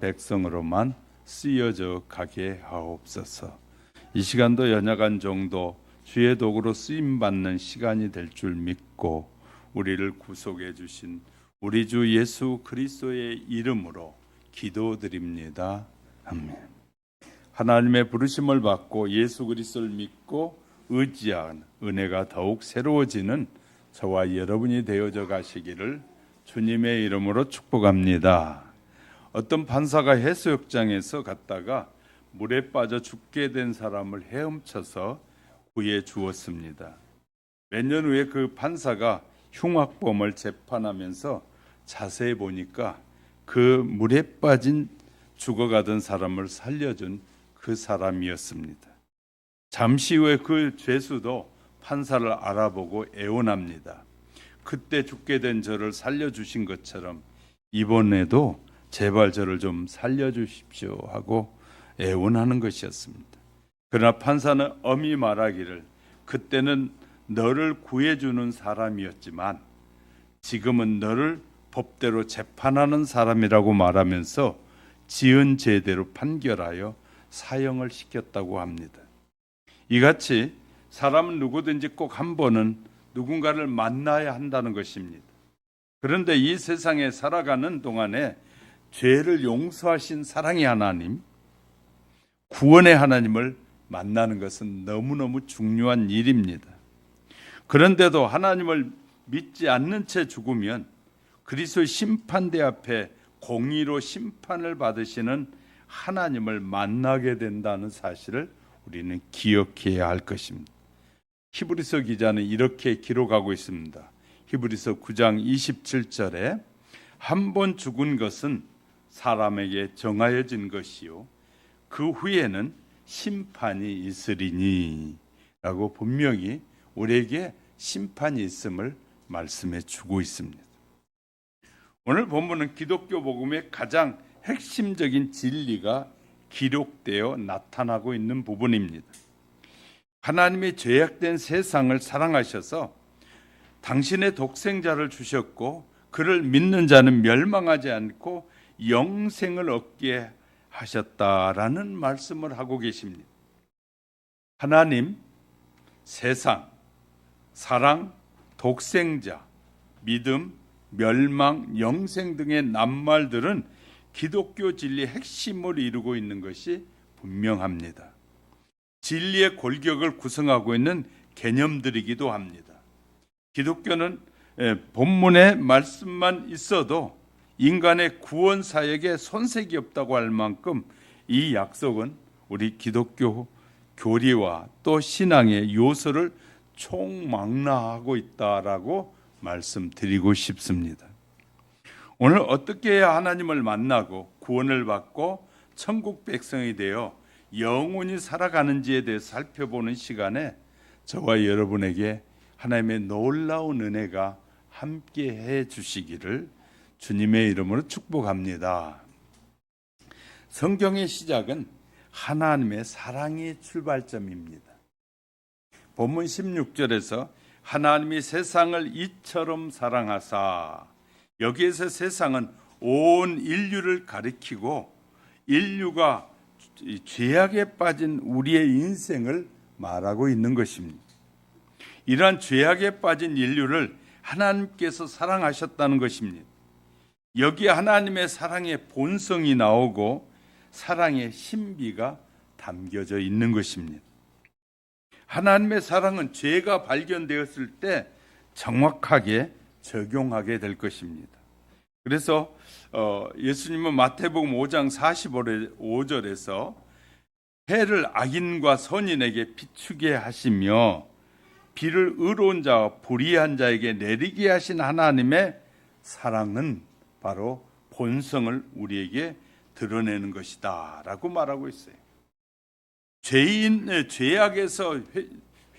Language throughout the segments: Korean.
백성으로만 쓰여져 가게 하옵소서. 이 시간도 연약한 정도 주의 도구로 쓰임 받는 시간이 될 줄 믿고 우리를 구속해 주신 우리 주 예수 그리스도의 이름으로 기도드립니다. 아멘. 하나님의 부르심을 받고 예수 그리스도를 믿고 의지한 은혜가 더욱 새로워지는 저와 여러분이 되어져 가시기를 주님의 이름으로 축복합니다. 어떤 판사가 해수욕장에서 갔다가 물에 빠져 죽게 된 사람을 헤엄쳐서 구해 주었습니다. 몇 년 후에 그 판사가 흉악범을 재판하면서 자세히 보니까 그 물에 빠진 죽어가던 사람을 살려준 그 사람이었습니다. 잠시 후에 그 죄수도 판사를 알아보고 애원합니다. 그때 죽게 된 저를 살려주신 것처럼 이번에도 제발 저를 좀 살려주십시오 하고 애원하는 것이었습니다. 그러나 판사는 엄히 말하기를 그때는 너를 구해주는 사람이었지만 지금은 너를 법대로 재판하는 사람이라고 말하면서 지은 죄대로 판결하여 사형을 시켰다고 합니다. 이같이 사람은 누구든지 꼭 한 번은 누군가를 만나야 한다는 것입니다. 그런데 이 세상에 살아가는 동안에 죄를 용서하신 사랑의 하나님, 구원의 하나님을 만나는 것은 너무너무 중요한 일입니다. 그런데도 하나님을 믿지 않는 채 죽으면 그리스도의 심판대 앞에 공의로 심판을 받으시는 하나님을 만나게 된다는 사실을 우리는 기억해야 할 것입니다. 히브리서 기자는 이렇게 기록하고 있습니다. 히브리서 9장 27절에 한 번 죽은 것은 사람에게 정하여진 것이요 그 후에는 심판이 있으리니 라고 분명히 우리에게 심판이 있음을 말씀해 주고 있습니다. 오늘 본문은 기독교 복음의 가장 핵심적인 진리가 기록되어 나타나고 있는 부분입니다. 하나님이 죄악된 세상을 사랑하셔서 당신의 독생자를 주셨고 그를 믿는 자는 멸망하지 않고 영생을 얻게 하셨다라는 말씀을 하고 계십니다. 하나님, 세상, 사랑, 독생자, 믿음, 멸망, 영생 등의 낱말들은 기독교 진리의 핵심을 이루고 있는 것이 분명합니다. 진리의 골격을 구성하고 있는 개념들이기도 합니다. 기독교는 본문의 말씀만 있어도 인간의 구원 사역에 손색이 없다고 할 만큼 이 약속은 우리 기독교 교리와 또 신앙의 요소를 총망라하고 있다라고 말씀드리고 싶습니다. 오늘 어떻게 해야 하나님을 만나고 구원을 받고 천국 백성이 되어 영원히 살아가는지에 대해 살펴보는 시간에 저와 여러분에게 하나님의 놀라운 은혜가 함께 해 주시기를 주님의 이름으로 축복합니다. 성경의 시작은 하나님의 사랑의 출발점입니다. 본문 16절에서 하나님이 세상을 이처럼 사랑하사, 여기에서 세상은 온 인류를 가리키고 인류가 죄악에 빠진 우리의 인생을 말하고 있는 것입니다. 이러한 죄악에 빠진 인류를 하나님께서 사랑하셨다는 것입니다. 여기에 하나님의 사랑의 본성이 나오고 사랑의 신비가 담겨져 있는 것입니다. 하나님의 사랑은 죄가 발견되었을 때 정확하게 적용하게 될 것입니다. 그래서 예수님은 마태복음 5장 45절에서 해를 악인과 선인에게 비추게 하시며 비를 의로운 자와 불의한 자에게 내리게 하신 하나님의 사랑은 바로 본성을 우리에게 드러내는 것이다 라고 말하고 있어요. 죄인의 죄악에서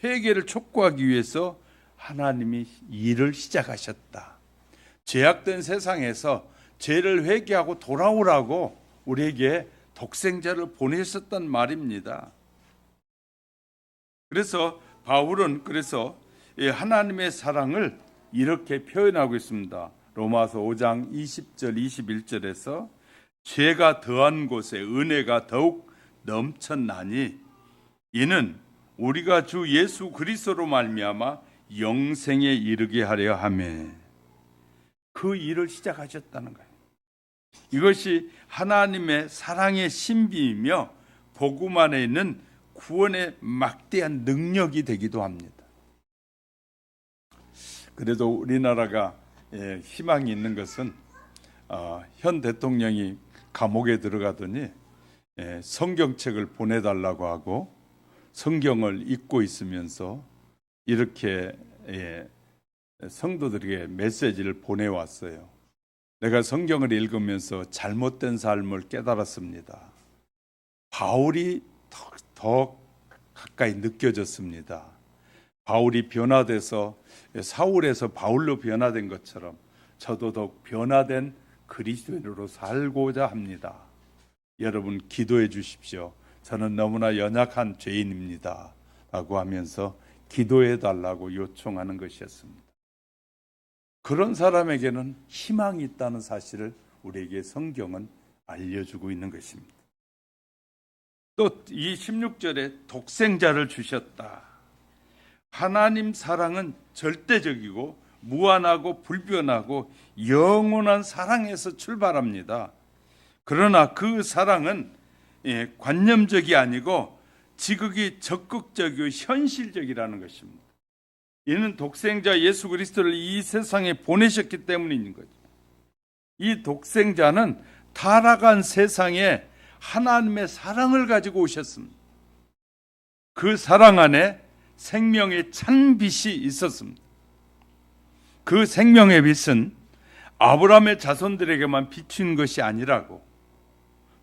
회개를 촉구하기 위해서 하나님이 일을 시작하셨다. 죄악된 세상에서 죄를 회개하고 돌아오라고 우리에게 독생자를 보내셨단 말입니다. 그래서 바울은 하나님의 사랑을 이렇게 표현하고 있습니다. 로마서 5장 20절 21절에서 죄가 더한 곳에 은혜가 더욱 넘쳤나니 이는 우리가 주 예수 그리스도로 말미암아 영생에 이르게 하려 하매 그 일을 시작하셨다는 거예요. 이것이 하나님의 사랑의 신비이며 복음 안에 있는 구원의 막대한 능력이 되기도 합니다. 그래도 우리나라가 희망이 있는 것은 현 대통령이 감옥에 들어가더니 성경책을 보내달라고 하고 성경을 읽고 있으면서 이렇게 성도들에게 메시지를 보내왔어요. 내가 성경을 읽으면서 잘못된 삶을 깨달았습니다. 바울이 더 가까이 느껴졌습니다. 바울이 변화돼서 사울에서 바울로 변화된 것처럼 저도 더욱 변화된 그리스도인으로 살고자 합니다. 여러분 기도해 주십시오. 저는 너무나 연약한 죄인입니다. 라고 하면서 기도해 달라고 요청하는 것이었습니다. 그런 사람에게는 희망이 있다는 사실을 우리에게 성경은 알려주고 있는 것입니다. 또 이 16절에 독생자를 주셨다. 하나님 사랑은 절대적이고 무한하고 불변하고 영원한 사랑에서 출발합니다. 그러나 그 사랑은 관념적이 아니고 지극히 적극적이고 현실적이라는 것입니다. 이는 독생자 예수 그리스도를 이 세상에 보내셨기 때문인 거죠. 이 독생자는 타락한 세상에 하나님의 사랑을 가지고 오셨습니다. 그 사랑 안에 생명의 찬빛이 있었습니다. 그 생명의 빛은 아브라함의 자손들에게만 비춘 것이 아니라고,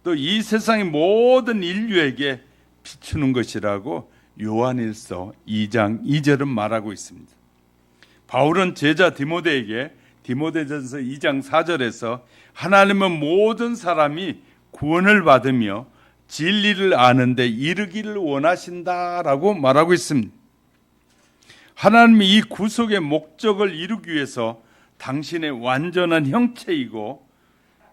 또 이 세상의 모든 인류에게 비추는 것이라고 요한일서 2장 2절은 말하고 있습니다. 바울은 제자 디모데에게 디모데전서 2장 4절에서 하나님은 모든 사람이 구원을 받으며 진리를 아는데 이르기를 원하신다라고 말하고 있습니다. 하나님이 이 구속의 목적을 이루기 위해서 당신의 완전한 형체이고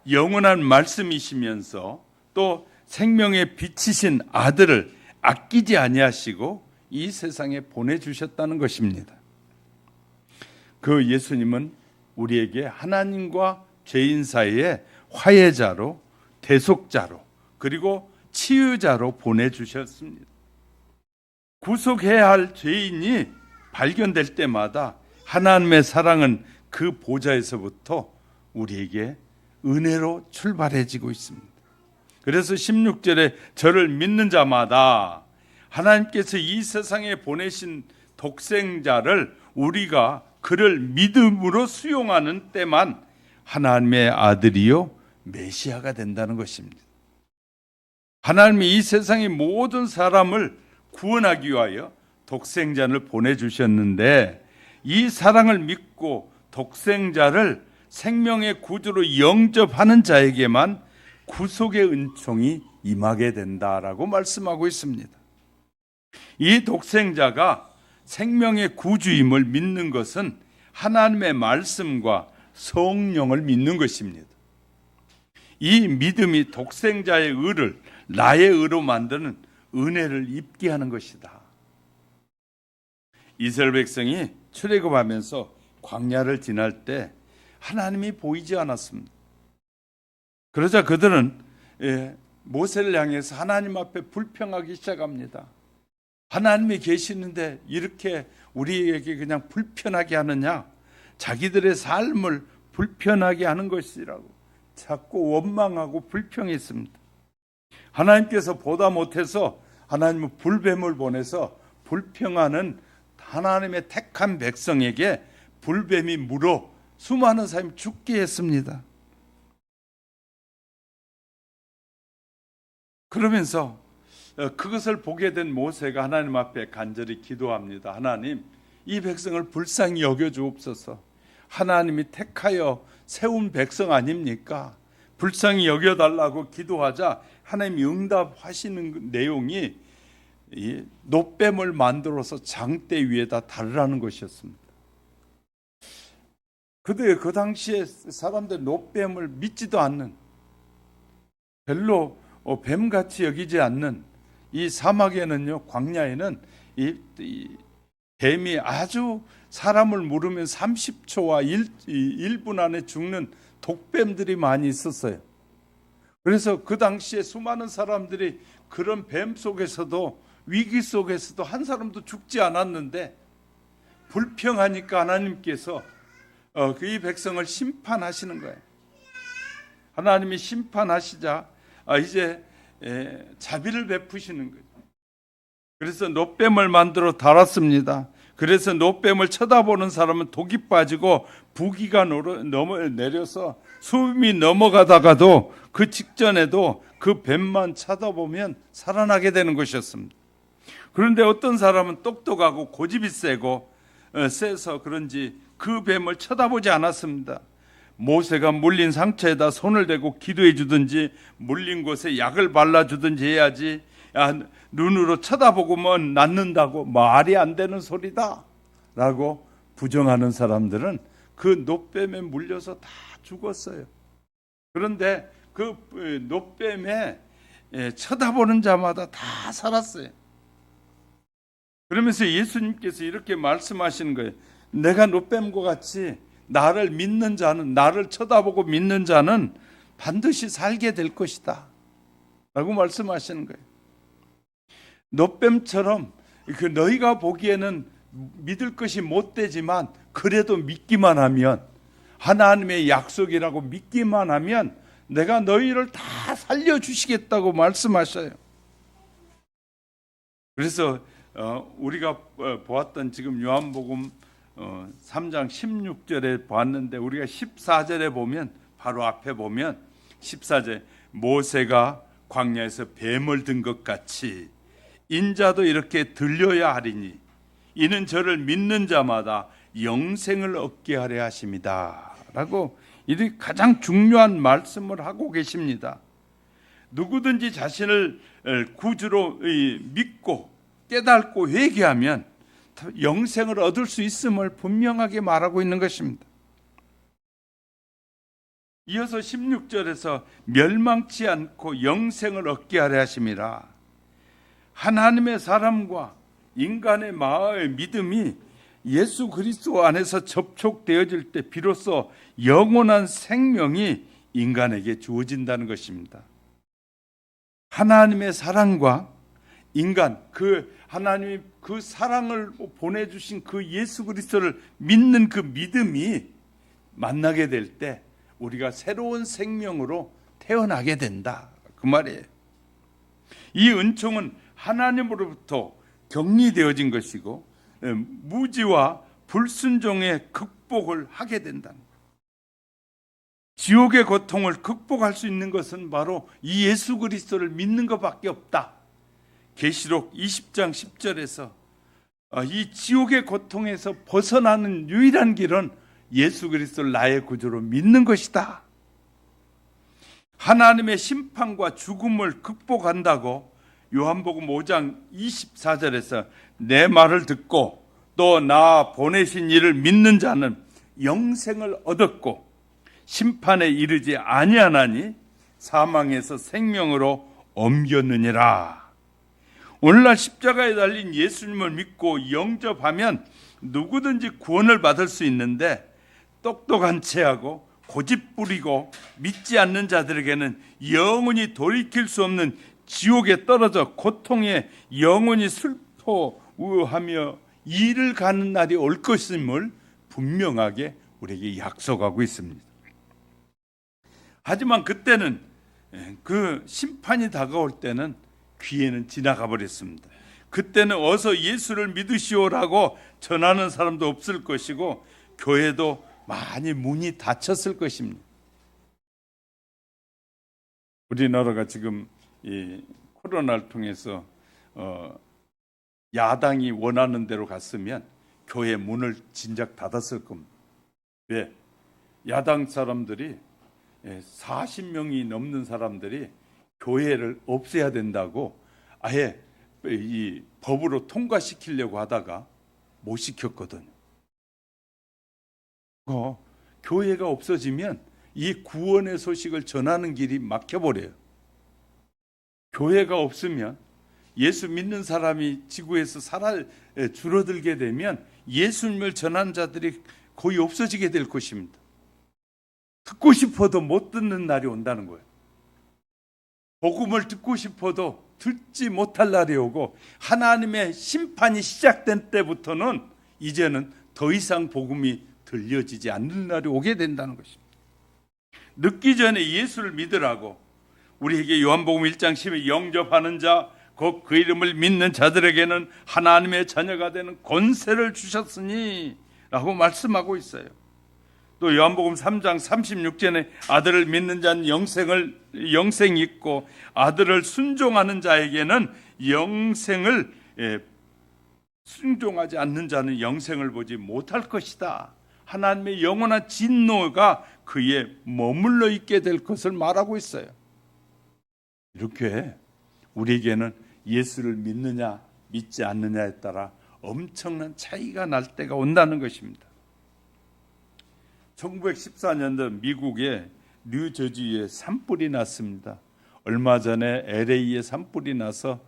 영원한 말씀이시면서 또 생명의 빛이신 아들을 아끼지 아니하시고 이 세상에 보내주셨다는 것입니다. 그 예수님은 우리에게 하나님과 죄인 사이에 화해자로, 대속자로, 그리고 치유자로 보내주셨습니다. 구속해야 할 죄인이 발견될 때마다 하나님의 사랑은 그 보좌에서부터 우리에게 은혜로 출발해지고 있습니다. 그래서 16절에 저를 믿는 자마다 하나님께서 이 세상에 보내신 독생자를 우리가 그를 믿음으로 수용하는 때만 하나님의 아들이요 메시아가 된다는 것입니다. 하나님이 이 세상의 모든 사람을 구원하기 위하여 독생자를 보내주셨는데 이 사랑을 믿고 독생자를 생명의 구주로 영접하는 자에게만 구속의 은총이 임하게 된다라고 말씀하고 있습니다. 이 독생자가 생명의 구주임을 믿는 것은 하나님의 말씀과 성령을 믿는 것입니다. 이 믿음이 독생자의 의를 나의 의로 만드는 은혜를 입게 하는 것이다. 이스라엘 백성이 출애굽하면서 광야를 지날 때 하나님이 보이지 않았습니다. 그러자 그들은 모세를 향해서 하나님 앞에 불평하기 시작합니다. 하나님이 계시는데 이렇게 우리에게 그냥 불편하게 하느냐? 자기들의 삶을 불편하게 하는 것이라고 자꾸 원망하고 불평했습니다. 하나님께서 보다 못해서 하나님은 불뱀을 보내서 불평하는 하나님의 택한 백성에게 불뱀이 물어 수많은 사람이 죽게 했습니다. 그러면서 그것을 보게 된 모세가 하나님 앞에 간절히 기도합니다. 하나님, 이 백성을 불쌍히 여겨주옵소서. 하나님이 택하여 세운 백성 아닙니까? 불쌍히 여겨달라고 기도하자 하나님이 응답하시는 내용이 이 놋뱀을 만들어서 장대 위에다 달으라는 것이었습니다. 그때 그 당시에 사람들 놋뱀을 믿지도 않는, 별로 뱀같이 여기지 않는 이 사막에는요, 광야에는 이 뱀이 아주 사람을 물으면 30초와 1분 안에 죽는 독뱀들이 많이 있었어요. 그래서 그 당시에 수많은 사람들이 그런 뱀 속에서도, 위기 속에서도 한 사람도 죽지 않았는데, 불평하니까 하나님께서 이 백성을 심판하시는 거예요. 하나님이 심판하시자 이제 자비를 베푸시는 거죠. 그래서 놋뱀을 만들어 달았습니다. 그래서 놋뱀을 쳐다보는 사람은 독이 빠지고 부기가 내려서 숨이 넘어가다가도 그 직전에도 그 뱀만 쳐다보면 살아나게 되는 것이었습니다. 그런데 어떤 사람은 똑똑하고 고집이 세서 그런지 그 뱀을 쳐다보지 않았습니다. 모세가 물린 상처에다 손을 대고 기도해 주든지 물린 곳에 약을 발라주든지 해야지, 눈으로 쳐다보고만 낫는다고 말이 안 되는 소리다 라고 부정하는 사람들은 그 놋뱀에 물려서 다 죽었어요. 그런데 그 놋뱀에 쳐다보는 자마다 다 살았어요. 그러면서 예수님께서 이렇게 말씀하시는 거예요. 내가 놋뱀과 같이 나를 믿는 자는, 나를 쳐다보고 믿는 자는 반드시 살게 될 것이다 라고 말씀하시는 거예요. 놋뱀처럼 너희가 보기에는 믿을 것이 못 되지만 그래도 믿기만 하면, 하나님의 약속이라고 믿기만 하면 내가 너희를 다 살려주시겠다고 말씀하셔요. 그래서 우리가 보았던 지금 요한복음 3장 16절에 보았는데, 우리가 14절에 보면, 바로 앞에 보면 14절, 모세가 광야에서 뱀을 든 것 같이 인자도 이렇게 들려야 하리니 이는 저를 믿는 자마다 영생을 얻게 하려 하심이다 라고 이 가장 중요한 말씀을 하고 계십니다. 누구든지 자신을 구주로 믿고 깨닫고 회개하면 영생을 얻을 수 있음을 분명하게 말하고 있는 것입니다. 이어서 16절에서 멸망치 않고 영생을 얻게 하려 하심이라. 하나님의 사람과 인간의 마음의 믿음이 예수 그리스도 안에서 접촉되어질 때 비로소 영원한 생명이 인간에게 주어진다는 것입니다. 하나님의 사랑과 인간, 하나님이 그 사랑을 보내주신 그 예수 그리스도를 믿는 그 믿음이 만나게 될 때 우리가 새로운 생명으로 태어나게 된다, 그 말이에요. 이 은총은 하나님으로부터 격리되어진 것이고 무지와 불순종의 극복을 하게 된다는 거예요. 지옥의 고통을 극복할 수 있는 것은 바로 이 예수 그리스도를 믿는 것밖에 없다. 계시록 20장 10절에서 이 지옥의 고통에서 벗어나는 유일한 길은 예수 그리스도를 나의 구주로 믿는 것이다. 하나님의 심판과 죽음을 극복한다고 요한복음 5장 24절에서 내 말을 듣고 또 나 보내신 이를 믿는 자는 영생을 얻었고 심판에 이르지 아니하나니 사망에서 생명으로 옮겼느니라. 오늘날 십자가에 달린 예수님을 믿고 영접하면 누구든지 구원을 받을 수 있는데, 똑똑한 체하고 고집부리고 믿지 않는 자들에게는 영원히 돌이킬 수 없는 지옥에 떨어져 고통에 영원히 슬퍼하며 이를 가는 날이 올 것임을 분명하게 우리에게 약속하고 있습니다. 하지만 그때는, 그 심판이 다가올 때는 귀에는 지나가 버렸습니다. 그때는 어서 예수를 믿으시오라고 전하는 사람도 없을 것이고 교회도 많이 문이 닫혔을 것입니다. 우리나라가 지금 이 코로나를 통해서 야당이 원하는 대로 갔으면 교회 문을 진작 닫았을 겁니다. 왜? 야당 사람들이 40명이 넘는 사람들이 교회를 없애야 된다고 아예 이 법으로 통과시키려고 하다가 못 시켰거든요. 교회가 없어지면 이 구원의 소식을 전하는 길이 막혀버려요. 교회가 없으면, 예수 믿는 사람이 지구에서 줄어들게 되면 예수님을 전하는 자들이 거의 없어지게 될 것입니다. 듣고 싶어도 못 듣는 날이 온다는 거예요. 복음을 듣고 싶어도 듣지 못할 날이 오고, 하나님의 심판이 시작된 때부터는 이제는 더 이상 복음이 들려지지 않는 날이 오게 된다는 것입니다. 늦기 전에 예수를 믿으라고 우리에게 요한복음 1장 10에 영접하는 자, 곧 그 이름을 믿는 자들에게는 하나님의 자녀가 되는 권세를 주셨으니 라고 말씀하고 있어요. 또 요한복음 3장 36절에 아들을 믿는 자는 영생이 있고, 아들을 순종하는 자에게는 영생을, 순종하지 않는 자는 영생을 보지 못할 것이다. 하나님의 영원한 진노가 그에 머물러 있게 될 것을 말하고 있어요. 이렇게 우리에게는 예수를 믿느냐 믿지 않느냐에 따라 엄청난 차이가 날 때가 온다는 것입니다. 1914년도 미국의 뉴저지에 산불이 났습니다. 얼마 전에 LA에 산불이 나서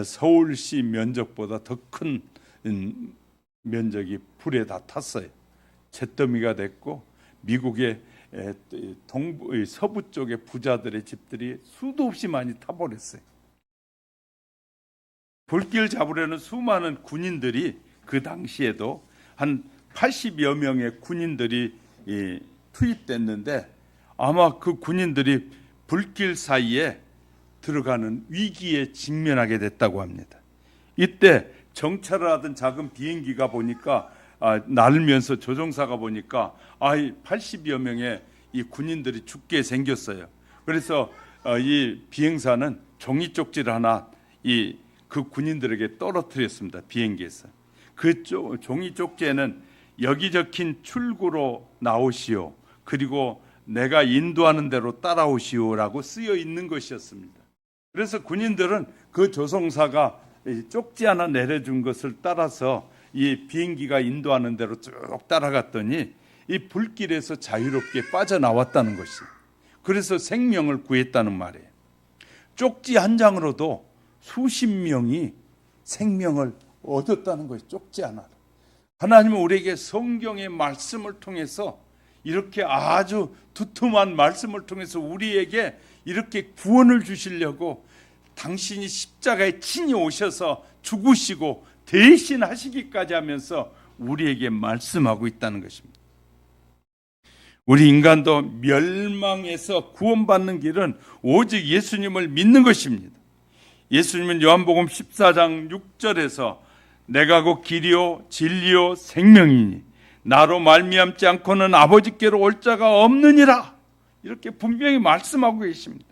서울시 면적보다 더 큰 면적이 불에 다 탔어요. 잿더미가 됐고, 미국의 서부 쪽의 부자들의 집들이 수도 없이 많이 타버렸어요. 불길 잡으려는 수많은 군인들이, 그 당시에도 한 80여 명의 군인들이 투입됐는데, 아마 그 군인들이 불길 사이에 들어가는 위기에 직면하게 됐다고 합니다. 이때 정찰을 하던 작은 비행기가 보니까, 날면서 조종사가 보니까 80여 명의 이 군인들이 죽게 생겼어요. 그래서 이 비행사는 종이 쪽지를 하나 그 군인들에게 떨어뜨렸습니다. 비행기에서. 그 종이 쪽지에는 여기 적힌 출구로 나오시오, 그리고 내가 인도하는 대로 따라오시오라고 쓰여 있는 것이었습니다. 그래서 군인들은 그 조종사가 쪽지 하나 내려준 것을 따라서 이 비행기가 인도하는 대로 쭉 따라갔더니 이 불길에서 자유롭게 빠져나왔다는 것이에요. 그래서 생명을 구했다는 말이에요. 쪽지 한 장으로도 수십 명이 생명을 얻었다는 것이 쪽지 하나로. 하나님은 우리에게 성경의 말씀을 통해서, 이렇게 아주 두툼한 말씀을 통해서 우리에게 이렇게 구원을 주시려고 당신이 십자가에 친히 오셔서 죽으시고 대신하시기까지 하면서 우리에게 말씀하고 있다는 것입니다. 우리 인간도 멸망에서 구원받는 길은 오직 예수님을 믿는 것입니다. 예수님은 요한복음 14장 6절에서 내가 곧 길이요 진리요 생명이니 나로 말미암지 않고는 아버지께로 올 자가 없느니라, 이렇게 분명히 말씀하고 계십니다.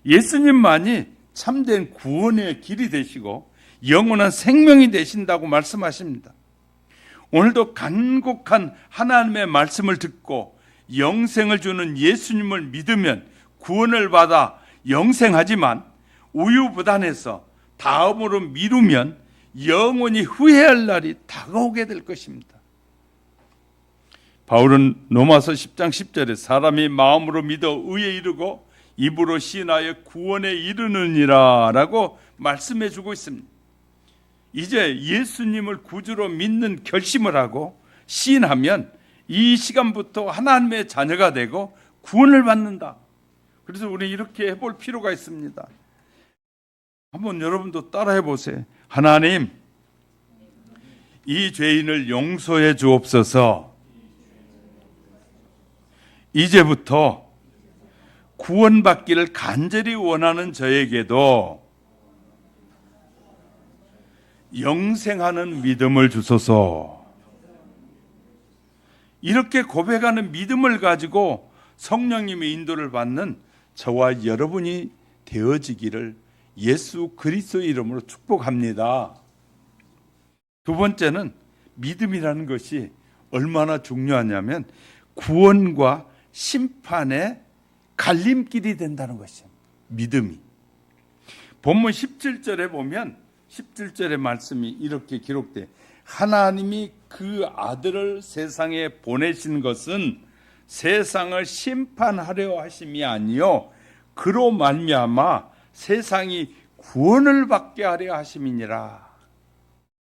예수님만이 참된 구원의 길이 되시고 영원한 생명이 되신다고 말씀하십니다. 오늘도 간곡한 하나님의 말씀을 듣고 영생을 주는 예수님을 믿으면 구원을 받아 영생하지만, 우유부단해서 다음으로 미루면 영원히 후회할 날이 다가오게 될 것입니다. 바울은 로마서 10장 10절에 사람이 마음으로 믿어 의에 이르고 입으로 시인하여 구원에 이르느니라 라고 말씀해 주고 있습니다. 이제 예수님을 구주로 믿는 결심을 하고 시인하면 이 시간부터 하나님의 자녀가 되고 구원을 받는다. 그래서 우리 이렇게 해볼 필요가 있습니다. 한번 여러분도 따라해 보세요. 하나님, 이 죄인을 용서해 주옵소서. 이제부터 구원받기를 간절히 원하는 저에게도 영생하는 믿음을 주소서. 이렇게 고백하는 믿음을 가지고 성령님의 인도를 받는 저와 여러분이 되어지기를 예수 그리스도의 이름으로 축복합니다. 두 번째는 믿음이라는 것이 얼마나 중요하냐면 구원과 심판의 갈림길이 된다는 것이에요. 믿음이. 본문 17절에 보면 17절의 말씀이 이렇게 기록돼. 하나님이 그 아들을 세상에 보내신 것은 세상을 심판하려 하심이 아니요 그로 말미암아 세상이 구원을 받게 하려 하심이니라.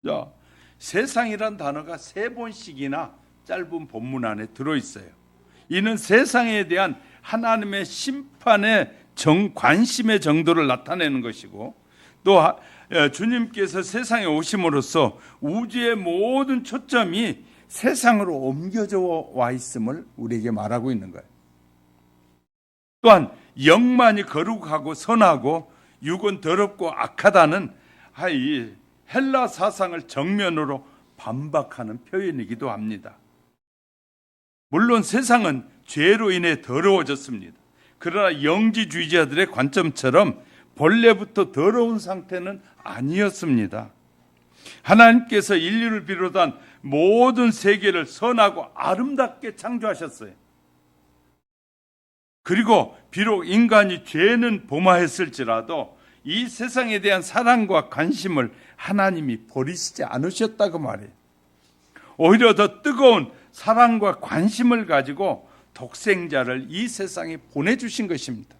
자, 세상이란 단어가 3번씩이나 짧은 본문 안에 들어있어요. 이는 세상에 대한 하나님의 심판의 관심의 정도를 나타내는 것이고, 또 주님께서 세상에 오심으로써 우주의 모든 초점이 세상으로 옮겨져 와 있음을 우리에게 말하고 있는 거예요. 또한 영만이 거룩하고 선하고 육은 더럽고 악하다는 이 헬라 사상을 정면으로 반박하는 표현이기도 합니다. 물론 세상은 죄로 인해 더러워졌습니다. 그러나 영지주의자들의 관점처럼 본래부터 더러운 상태는 아니었습니다. 하나님께서 인류를 비롯한 모든 세계를 선하고 아름답게 창조하셨어요. 그리고 비록 인간이 죄는 범하였을지라도 이 세상에 대한 사랑과 관심을 하나님이 버리시지 않으셨다고 말해요. 오히려 더 뜨거운 사랑과 관심을 가지고 독생자를 이 세상에 보내주신 것입니다.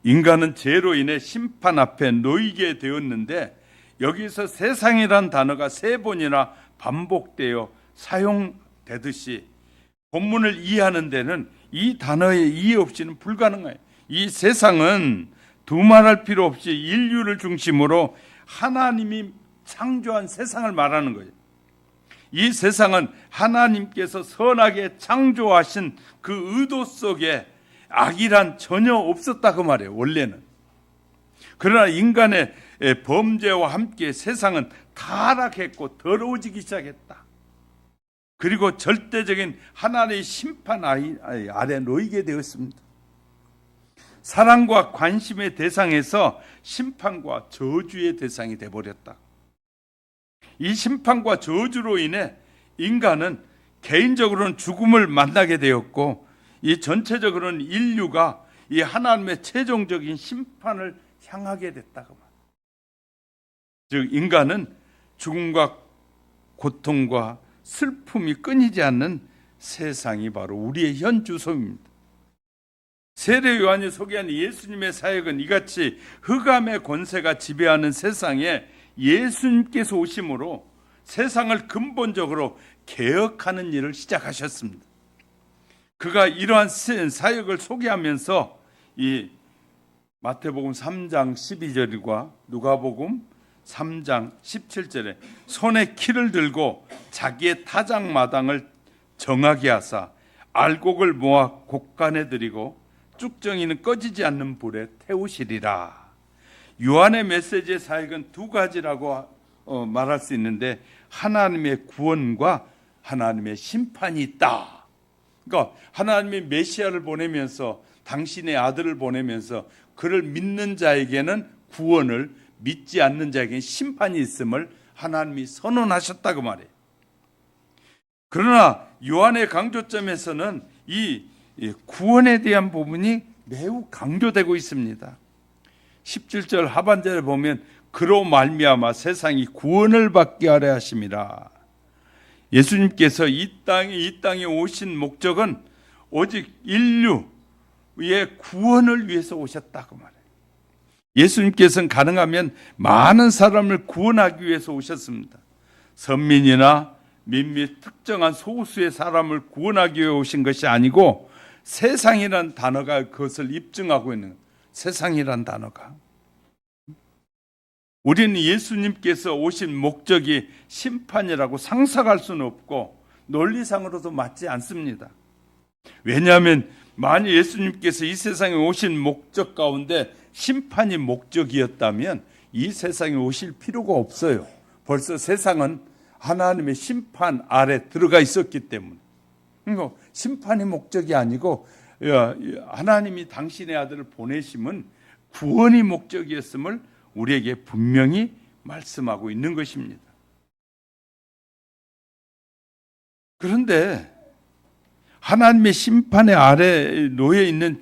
인간은 죄로 인해 심판 앞에 놓이게 되었는데, 여기서 세상이란 단어가 3번이나 반복되어 사용되듯이 본문을 이해하는 데는 이 단어의 이해 없이는 불가능해요. 이 세상은 두말할 필요 없이 인류를 중심으로 하나님이 창조한 세상을 말하는 거예요. 이 세상은 하나님께서 선하게 창조하신 그 의도 속에 악이란 전혀 없었다고 말해요, 원래는. 그러나 인간의 범죄와 함께 세상은 타락했고 더러워지기 시작했다. 그리고 절대적인 하나님의 심판 아래 놓이게 되었습니다. 사랑과 관심의 대상에서 심판과 저주의 대상이 되어버렸다. 이 심판과 저주로 인해 인간은 개인적으로는 죽음을 만나게 되었고, 이 전체적으로는 인류가 이 하나님의 최종적인 심판을 향하게 됐다고 말합니다. 즉 인간은 죽음과 고통과 슬픔이 끊이지 않는 세상이 바로 우리의 현 주소입니다. 세례 요한이 소개한 예수님의 사역은 이같이 흑암의 권세가 지배하는 세상에 예수님께서 오심으로 세상을 근본적으로 개혁하는 일을 시작하셨습니다. 그가 이러한 사역을 소개하면서 이 마태복음 3장 12절과 누가복음 3장 17절에 손에 키를 들고 자기의 타작마당을 정하게 하사 알곡을 모아 곡간에 들이고 쭉정이는 꺼지지 않는 불에 태우시리라. 요한의 메시지의 사역은 2가지라고 말할 수 있는데, 하나님의 구원과 하나님의 심판이 있다. 그러니까 하나님이 메시아를 보내면서, 당신의 아들을 보내면서 그를 믿는 자에게는 구원을, 믿지 않는 자에게는 심판이 있음을 하나님이 선언하셨다고 말해요. 그러나 요한의 강조점에서는 이 구원에 대한 부분이 매우 강조되고 있습니다. 17절 하반절에 보면 그로 말미암아 세상이 구원을 받게 하려 하심이라. 예수님께서 이 땅에 오신 목적은 오직 인류의 구원을 위해서 오셨다고 말해요. 예수님께서는 가능하면 많은 사람을 구원하기 위해서 오셨습니다. 선민이나 밋밋 특정한 소수의 사람을 구원하기 위해 오신 것이 아니고, 세상이란 단어가 그것을 입증하고 있는 거예요. 세상이란 단어가. 우리는 예수님께서 오신 목적이 심판이라고 상상할 수는 없고 논리상으로도 맞지 않습니다. 왜냐하면 만약 예수님께서 이 세상에 오신 목적 가운데 심판이 목적이었다면 이 세상에 오실 필요가 없어요. 벌써 세상은 하나님의 심판 아래 들어가 있었기 때문에. 그러니까 심판이 목적이 아니고 하나님이 당신의 아들을 보내심은 구원이 목적이었음을 우리에게 분명히 말씀하고 있는 것입니다. 그런데 하나님의 심판의 아래 놓여 있는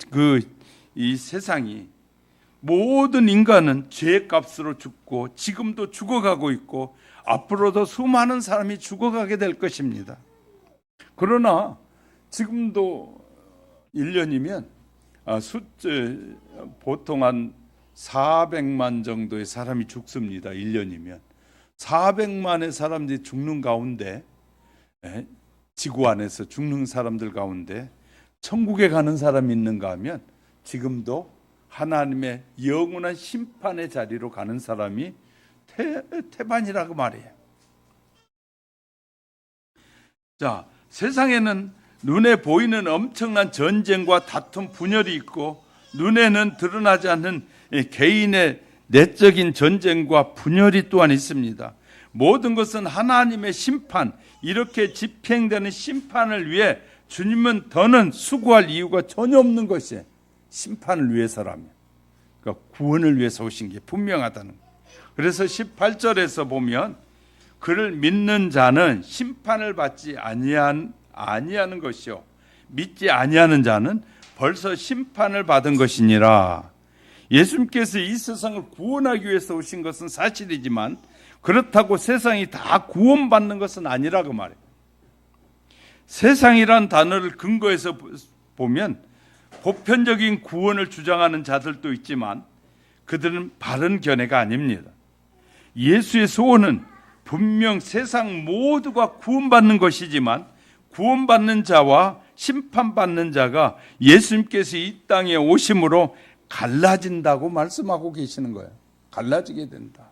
이 세상이, 모든 인간은 죄값으로 죽고 지금도 죽어가고 있고 앞으로도 수많은 사람이 죽어가게 될 것입니다. 그러나 지금도 1년이면 보통 한 400만 정도의 사람이 죽습니다. 1년이면 400만의 사람들이 죽는 가운데, 지구 안에서 죽는 사람들 가운데 천국에 가는 사람이 있는가 하면 지금도 하나님의 영원한 심판의 자리로 가는 사람이 태반이라고 말해요. 자, 세상에는 눈에 보이는 엄청난 전쟁과 다툼, 분열이 있고 눈에는 드러나지 않는 개인의 내적인 전쟁과 분열이 또한 있습니다. 모든 것은 하나님의 심판, 이렇게 집행되는 심판을 위해 주님은 더는 수고할 이유가 전혀 없는 것이 심판을 위해서라면, 그러니까 구원을 위해서 오신 게 분명하다는 거예요. 그래서 18절에서 보면 그를 믿는 자는 심판을 받지 아니하는 것이요 믿지 아니하는 자는 벌써 심판을 받은 것이니라. 예수님께서 이 세상을 구원하기 위해서 오신 것은 사실이지만 그렇다고 세상이 다 구원받는 것은 아니라고 말해요. 세상이란 단어를 근거해서 보면 보편적인 구원을 주장하는 자들도 있지만 그들은 바른 견해가 아닙니다. 예수의 소원은 분명 세상 모두가 구원받는 것이지만 구원받는 자와 심판받는 자가 예수님께서 이 땅에 오심으로 갈라진다고 말씀하고 계시는 거예요. 갈라지게 된다.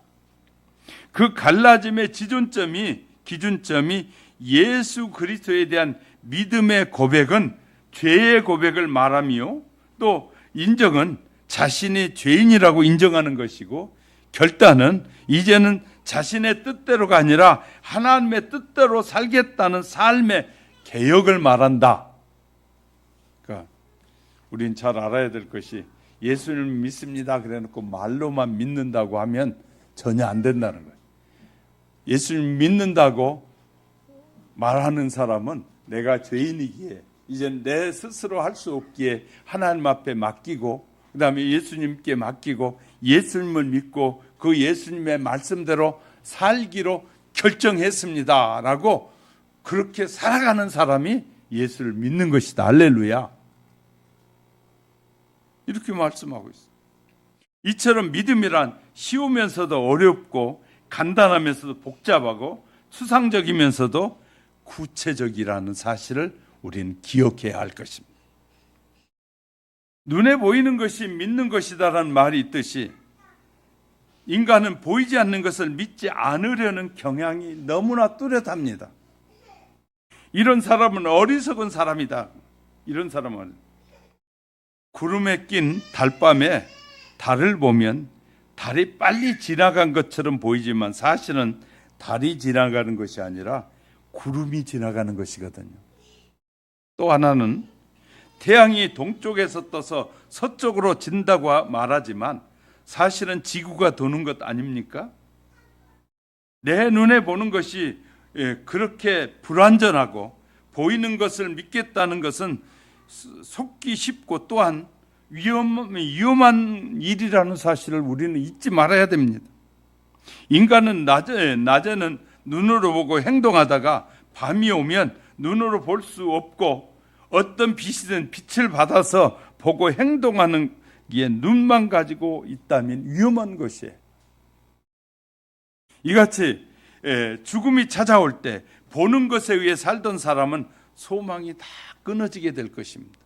그 갈라짐의 기준점이 예수 그리스도에 대한 믿음의 고백은 죄의 고백을 말하며 또 인정은 자신이 죄인이라고 인정하는 것이고 결단은 이제는 자신의 뜻대로가 아니라 하나님의 뜻대로 살겠다는 삶의 개혁을 말한다. 그러니까 우린 잘 알아야 될 것이 예수님을 믿습니다 그래놓고 말로만 믿는다고 하면 전혀 안 된다는 거예요. 예수님 믿는다고 말하는 사람은 내가 죄인이기에 이제 내 스스로 할 수 없기에 하나님 앞에 맡기고 그 다음에 예수님께 맡기고 예수님을 믿고 그 예수님의 말씀대로 살기로 결정했습니다 라고 그렇게 살아가는 사람이 예수를 믿는 것이다. 할렐루야. 이렇게 말씀하고 있어요. 이처럼 믿음이란 쉬우면서도 어렵고 간단하면서도 복잡하고 추상적이면서도 구체적이라는 사실을 우리는 기억해야 할 것입니다. 눈에 보이는 것이 믿는 것이다라는 말이 있듯이 인간은 보이지 않는 것을 믿지 않으려는 경향이 너무나 뚜렷합니다. 이런 사람은 어리석은 사람이다. 이런 사람은 구름에 낀 달밤에 달을 보면 달이 빨리 지나간 것처럼 보이지만 사실은 달이 지나가는 것이 아니라 구름이 지나가는 것이거든요. 또 하나는 태양이 동쪽에서 떠서 서쪽으로 진다고 말하지만 사실은 지구가 도는 것 아닙니까? 내 눈에 보는 것이 그렇게 불완전하고 보이는 것을 믿겠다는 것은 속기 쉽고 또한 위험한 일이라는 사실을 우리는 잊지 말아야 됩니다. 인간은 낮에는 눈으로 보고 행동하다가 밤이 오면 눈으로 볼 수 없고 어떤 빛이든 빛을 받아서 보고 행동하는 게 눈만 가지고 있다면 위험한 것이에요. 이같이 죽음이 찾아올 때 보는 것에 의해 살던 사람은 소망이 다 끊어지게 될 것입니다.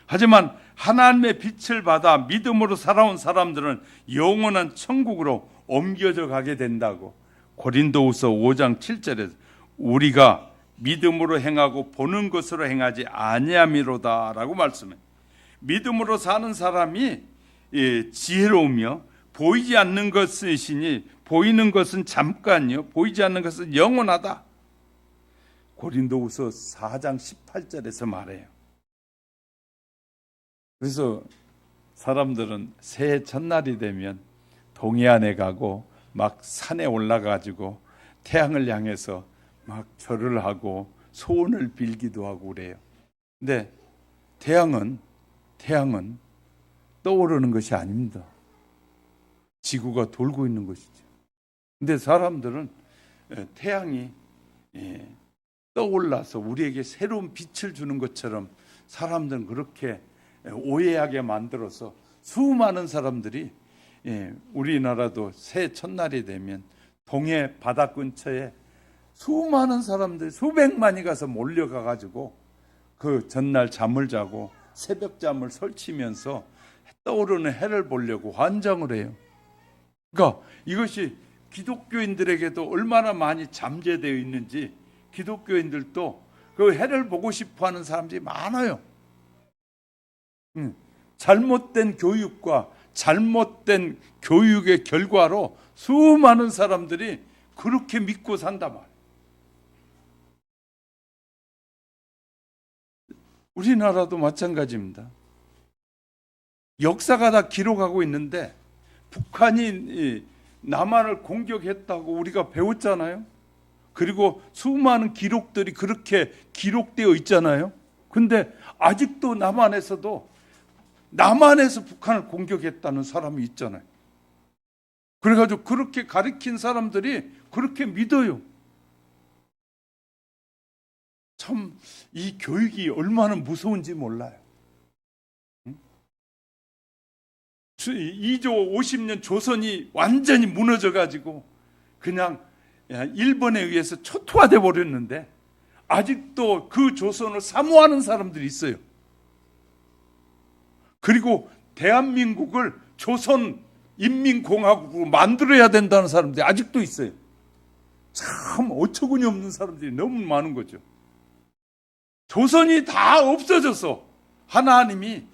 하지만 하나님의 빛을 받아 믿음으로 살아온 사람들은 영원한 천국으로 옮겨져 가게 된다고 고린도후서 5장 7절에서 우리가 믿음으로 행하고 보는 것으로 행하지 아니함이로다라고 말씀해요. 믿음으로 사는 사람이 지혜로우며 보이지 않는 것이니 보이는 것은 잠깐이요 보이지 않는 것은 영원하다. 고린도후서 4장 18절에서 말해요. 그래서 사람들은 새해 첫날이 되면 동해안에 가고 막 산에 올라가지고 태양을 향해서 막 절을 하고 소원을 빌기도 하고 그래요. 근데 태양은 떠오르는 것이 아닙니다. 지구가 돌고 있는 것이죠. 근데 사람들은 태양이 떠올라서 우리에게 새로운 빛을 주는 것처럼 사람들은 그렇게 오해하게 만들어서 수많은 사람들이 우리나라도 새해 첫날이 되면 동해 바다 근처에 수많은 사람들이 수백만이 가서 몰려가 가지고 그 전날 잠을 자고 새벽 잠을 설치면서 떠오르는 해를 보려고 환장을 해요. 그러니까 이것이 기독교인들에게도 얼마나 많이 잠재되어 있는지 기독교인들도 그 해를 보고 싶어하는 사람들이 많아요. 잘못된 교육과 잘못된 교육의 결과로 수많은 사람들이 그렇게 믿고 산단 말이에요. 우리나라도 마찬가지입니다. 역사가 다 기록하고 있는데 북한이 남한을 공격했다고 우리가 배웠잖아요. 그리고 수많은 기록들이 그렇게 기록되어 있잖아요. 근데 아직도 남한에서 북한을 공격했다는 사람이 있잖아요. 그래가지고 그렇게 가르친 사람들이 그렇게 믿어요. 참 이 교육이 얼마나 무서운지 몰라요. 2조 50년 조선이 완전히 무너져가지고 그냥 일본에 의해서 초토화돼 버렸는데 아직도 그 조선을 사모하는 사람들이 있어요. 그리고 대한민국을 조선인민공화국으로 만들어야 된다는 사람들이 아직도 있어요. 참 어처구니 없는 사람들이 너무 많은 거죠. 조선이 다 없어져서 하나님의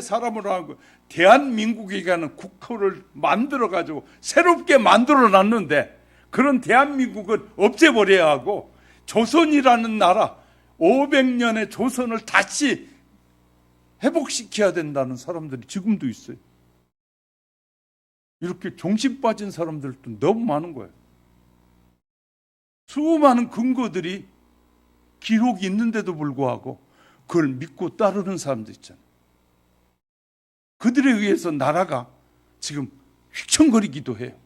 사람으로 하고 대한민국이라는 국호를 만들어가지고 새롭게 만들어놨는데 그런 대한민국은 없애버려야 하고 조선이라는 나라 500년의 조선을 다시 회복시켜야 된다는 사람들이 지금도 있어요. 이렇게 정신 빠진 사람들도 너무 많은 거예요. 수많은 근거들이 기록이 있는데도 불구하고 그걸 믿고 따르는 사람도 있잖아요. 그들에 의해서 나라가 지금 휘청거리기도 해요.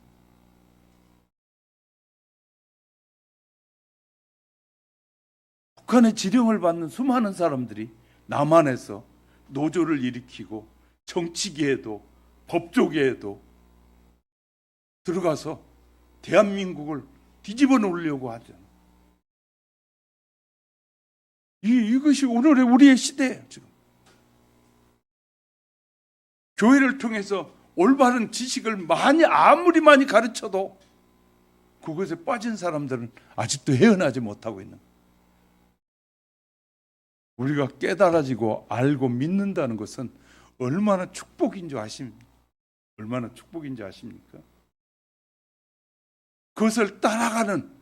북한의 지령을 받는 수많은 사람들이 남한에서 노조를 일으키고 정치계에도 법조계에도 들어가서 대한민국을 뒤집어 놓으려고 하잖아요. 이것이 오늘의 우리의 시대예요. 지금 교회를 통해서 올바른 지식을 아무리 많이 가르쳐도 그것에 빠진 사람들은 아직도 헤어나지 못하고 있는 거예요. 우리가 깨달아지고 알고 믿는다는 것은 얼마나 축복인 줄 아십니까? 얼마나 축복인 줄 아십니까? 그것을 따라가는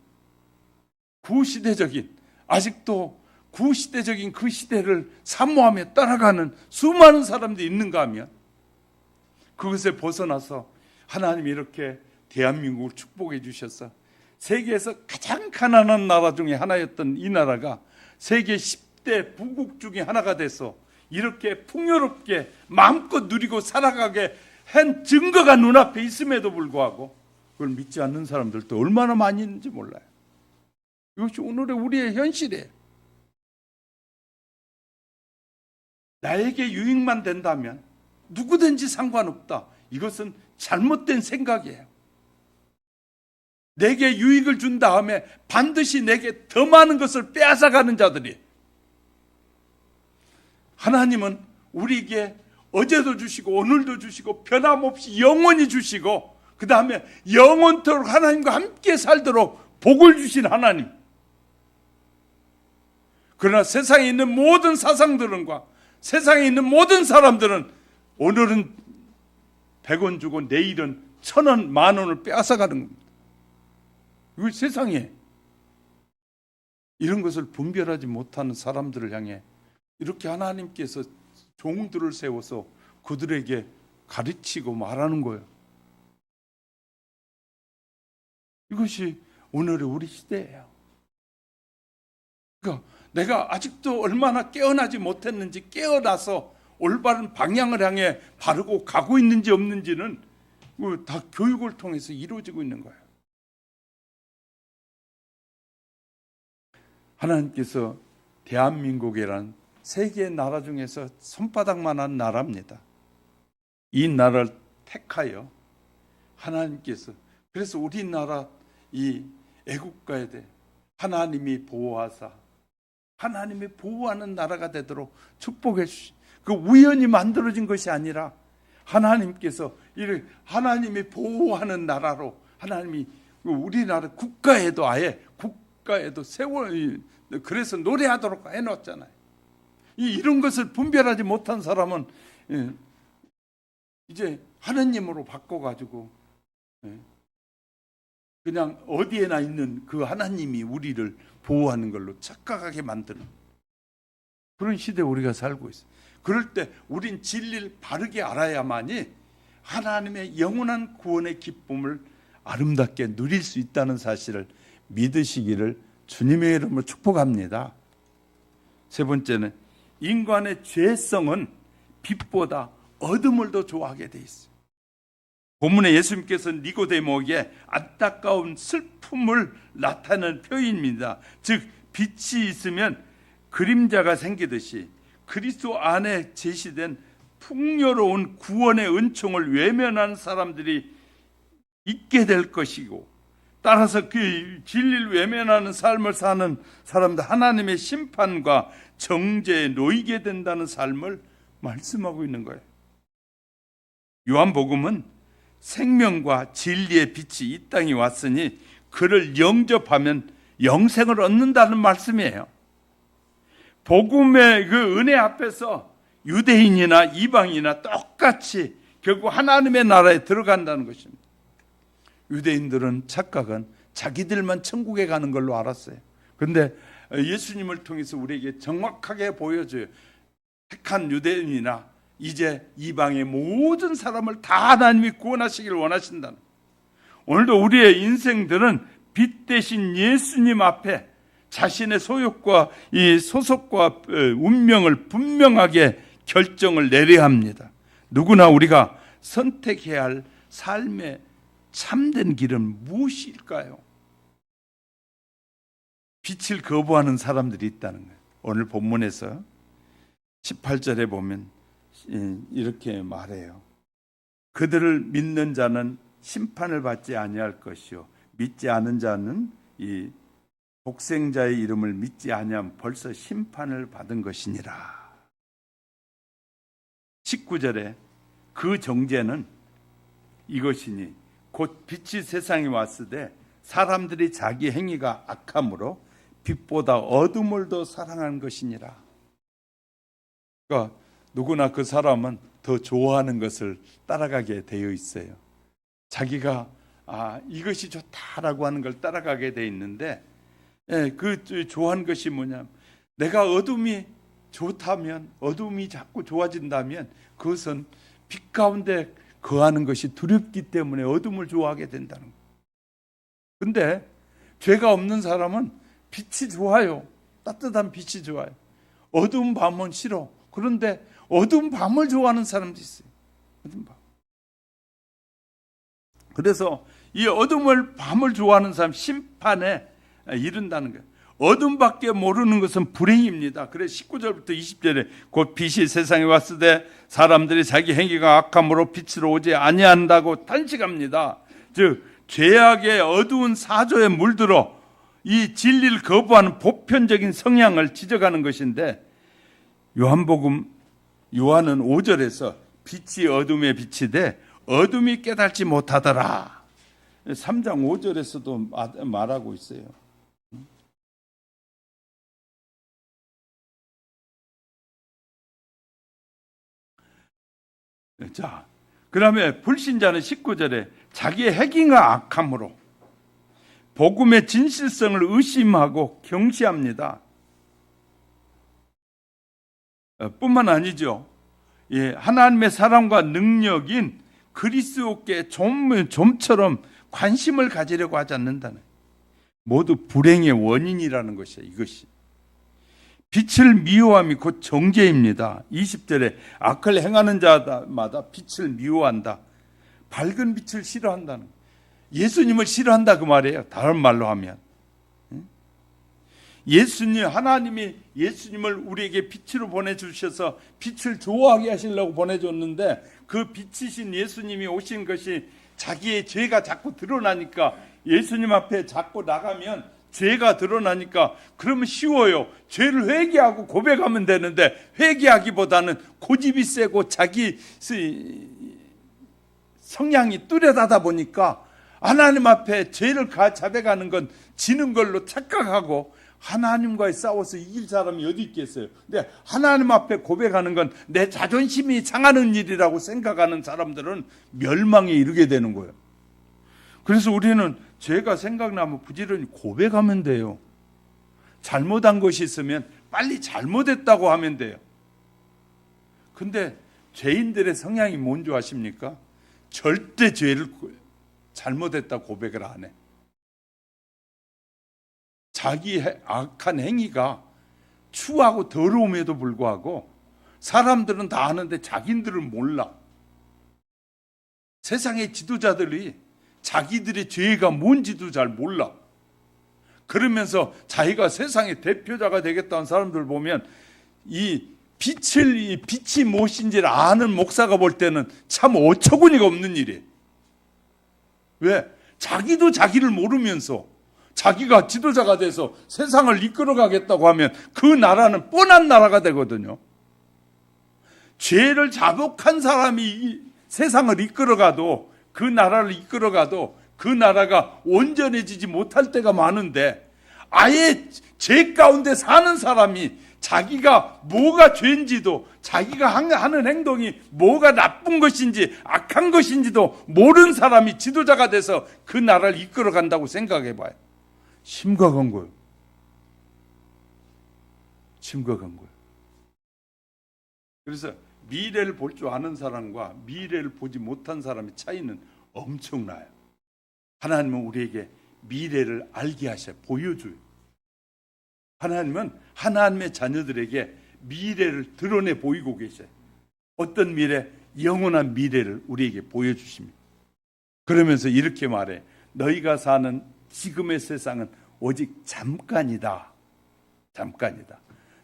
아직도 구시대적인 그 시대를 사모하며 따라가는 수많은 사람들이 있는가 하면 그것에 벗어나서 하나님이 이렇게 대한민국을 축복해 주셔서 세계에서 가장 가난한 나라 중에 하나였던 이 나라가 세계 10대 부국 중에 하나가 돼서 이렇게 풍요롭게 마음껏 누리고 살아가게 한 증거가 눈앞에 있음에도 불구하고 그걸 믿지 않는 사람들도 얼마나 많이 있는지 몰라요. 이것이 오늘의 우리의 현실이에요. 나에게 유익만 된다면 누구든지 상관없다. 이것은 잘못된 생각이에요. 내게 유익을 준 다음에 반드시 내게 더 많은 것을 빼앗아가는 자들이. 하나님은 우리에게 어제도 주시고 오늘도 주시고 변함없이 영원히 주시고 그 다음에 영원토록 하나님과 함께 살도록 복을 주신 하나님. 그러나 세상에 있는 모든 사상들과 세상에 있는 모든 사람들은 오늘은 100원 주고 내일은 1000원, 10,000원을 빼앗아가는 겁니다. 이거 세상에 이런 것을 분별하지 못하는 사람들을 향해 이렇게 하나님께서 종들을 세워서 그들에게 가르치고 말하는 거예요. 이것이 오늘의 우리 시대예요. 그러니까 내가 아직도 얼마나 깨어나지 못했는지 깨어나서 올바른 방향을 향해 바르고 가고 있는지 없는지는 다 교육을 통해서 이루어지고 있는 거예요. 하나님께서 대한민국이란 세계의 나라 중에서 손바닥만한 나라입니다. 이 나라를 택하여 하나님께서, 그래서 우리나라 이 애국가에 대해 하나님이 보호하사, 하나님이 보호하는 나라가 되도록 축복해 주시. 그 우연히 만들어진 것이 아니라 하나님께서 이를 하나님이 보호하는 나라로, 하나님이 우리나라 국가에도 아예 국가에도 세워, 그래서 노래하도록 해놓았잖아요. 이런 것을 분별하지 못한 사람은 이제 하느님으로 바꿔가지고 그냥 어디에나 있는 그 하나님이 우리를 보호하는 걸로 착각하게 만드는 그런 시대에 우리가 살고 있어요. 그럴 때 우린 진리를 바르게 알아야만이 하나님의 영원한 구원의 기쁨을 아름답게 누릴 수 있다는 사실을 믿으시기를 주님의 이름으로 축복합니다. 세 번째는 인간의 죄성은 빛보다 어둠을 더 좋아하게 돼 있어요. 본문에 예수님께서 니고데모에게 안타까운 슬픔을 나타내는 표현입니다. 즉 빛이 있으면 그림자가 생기듯이 그리스도 안에 제시된 풍요로운 구원의 은총을 외면한 사람들이 있게 될 것이고, 따라서 그 진리를 외면하는 삶을 사는 사람들 하나님의 심판과 정죄에 놓이게 된다는 삶을 말씀하고 있는 거예요. 요한복음은 생명과 진리의 빛이 이 땅에 왔으니 그를 영접하면 영생을 얻는다는 말씀이에요. 복음의 그 은혜 앞에서 유대인이나 이방인이나 똑같이 결국 하나님의 나라에 들어간다는 것입니다. 유대인들은 착각은 자기들만 천국에 가는 걸로 알았어요. 그런데 예수님을 통해서 우리에게 정확하게 보여줘요. 택한 유대인이나 이제 이방의 모든 사람을 다 하나님이 구원하시기를 원하신다는. 오늘도 우리의 인생들은 빛 대신 예수님 앞에 자신의 소욕과 이 소속과 운명을 분명하게 결정을 내려야 합니다. 누구나 우리가 선택해야 할 삶의 참된 길은 무엇일까요? 빛을 거부하는 사람들이 있다는 거예요. 오늘 본문에서 18절에 보면 이렇게 말해요. 그들을 믿는 자는 심판을 받지 아니할 것이요 믿지 않은 자는 이 독생자의 이름을 믿지 아니하면 벌써 심판을 받은 것이니라. 19절에 그 정죄는 이것이니 곧 빛이 세상에 왔으되 사람들이 자기 행위가 악함으로 빛보다 어둠을 더 사랑한 것이니라. 그러니까 누구나 그 사람은 더 좋아하는 것을 따라가게 되어 있어요. 자기가 이것이 좋다라고 하는 걸 따라가게 되어 있는데, 그 좋아하는 것이 뭐냐면, 내가 어둠이 좋다면, 어둠이 자꾸 좋아진다면 그것은 빛 가운데 거하는 것이 두렵기 때문에 어둠을 좋아하게 된다는 거예요. 근데 죄가 없는 사람은 빛이 좋아요. 따뜻한 빛이 좋아요. 어두운 밤은 싫어. 그런데 어두운 밤을 좋아하는 사람도 있어요. 어두운 밤. 그래서 이 어둠을 밤을 좋아하는 사람 심판에 이른다는 거예요. 어둠밖에 모르는 것은 불행입니다. 그래서 19절부터 20절에 곧 빛이 세상에 왔을 때 사람들이 자기 행위가 악함으로 빛으로 오지 아니한다고 탄식합니다. 즉 죄악의 어두운 사조에 물들어 이 진리를 거부하는 보편적인 성향을 지적하는 것인데, 요한복음 요한은 5절에서 빛이 어둠에 비치되 어둠이 깨닫지 못하더라. 3장 5절에서도 말하고 있어요. 자, 그 다음에 불신자는 19절에 자기의 행위가 악함으로 복음의 진실성을 의심하고 경시합니다. 뿐만 아니죠. 하나님의 사랑과 능력인 그리스도께 좀처럼 관심을 가지려고 하지 않는다는, 모두 불행의 원인이라는 것이에요. 이것이 빛을 미워함이 곧 정죄입니다. 20절에 악을 행하는 자마다 빛을 미워한다. 밝은 빛을 싫어한다는, 예수님을 싫어한다 그 말이에요. 다른 말로 하면 하나님이 예수님을 우리에게 빛으로 보내주셔서 빛을 좋아하게 하시려고 보내줬는데, 그 빛이신 예수님이 오신 것이 자기의 죄가 자꾸 드러나니까, 예수님 앞에 자꾸 나가면 죄가 드러나니까 그러면 쉬워요. 죄를 회개하고 고백하면 되는데, 회개하기보다는 고집이 세고 자기 성향이 뚜렷하다 보니까 하나님 앞에 죄를 자백하는 건 지는 걸로 착각하고 하나님과의 싸워서 이길 사람이 어디 있겠어요. 근데 하나님 앞에 고백하는 건 내 자존심이 상하는 일이라고 생각하는 사람들은 멸망에 이르게 되는 거예요. 그래서 우리는 죄가 생각나면 부지런히 고백하면 돼요. 잘못한 것이 있으면 빨리 잘못했다고 하면 돼요. 근데 죄인들의 성향이 뭔지 아십니까? 절대 죄를 잘못했다 고백을 안 해. 자기 악한 행위가 추하고 더러움에도 불구하고 사람들은 다 아는데 자기들은 몰라. 세상의 지도자들이 자기들의 죄가 뭔지도 잘 몰라. 그러면서 자기가 세상의 대표자가 되겠다는 사람들 보면 이 빛이 무엇인지를 아는 목사가 볼 때는 참 어처구니가 없는 일이에요. 왜? 자기도 자기를 모르면서 자기가 지도자가 돼서 세상을 이끌어가겠다고 하면 그 나라는 뻔한 나라가 되거든요. 죄를 자복한 사람이 세상을 이끌어가도, 그 나라를 이끌어가도 그 나라가 온전해지지 못할 때가 많은데, 아예 죄 가운데 사는 사람이 자기가 뭐가 죄인지도, 자기가 하는 행동이 뭐가 나쁜 것인지 악한 것인지도 모르는 사람이 지도자가 돼서 그 나라를 이끌어간다고 생각해봐요. 심각한 거예요. 심각한 거예요. 그래서 미래를 볼 줄 아는 사람과 미래를 보지 못한 사람의 차이는 엄청나요. 하나님은 우리에게 미래를 알게 하셔, 보여줘요. 하나님은 하나님의 자녀들에게 미래를 드러내 보이고 계셔요. 어떤 미래? 영원한 미래를 우리에게 보여주십니다. 그러면서 이렇게 말해, 너희가 사는 지금의 세상은 오직 잠깐이다. 잠깐이다.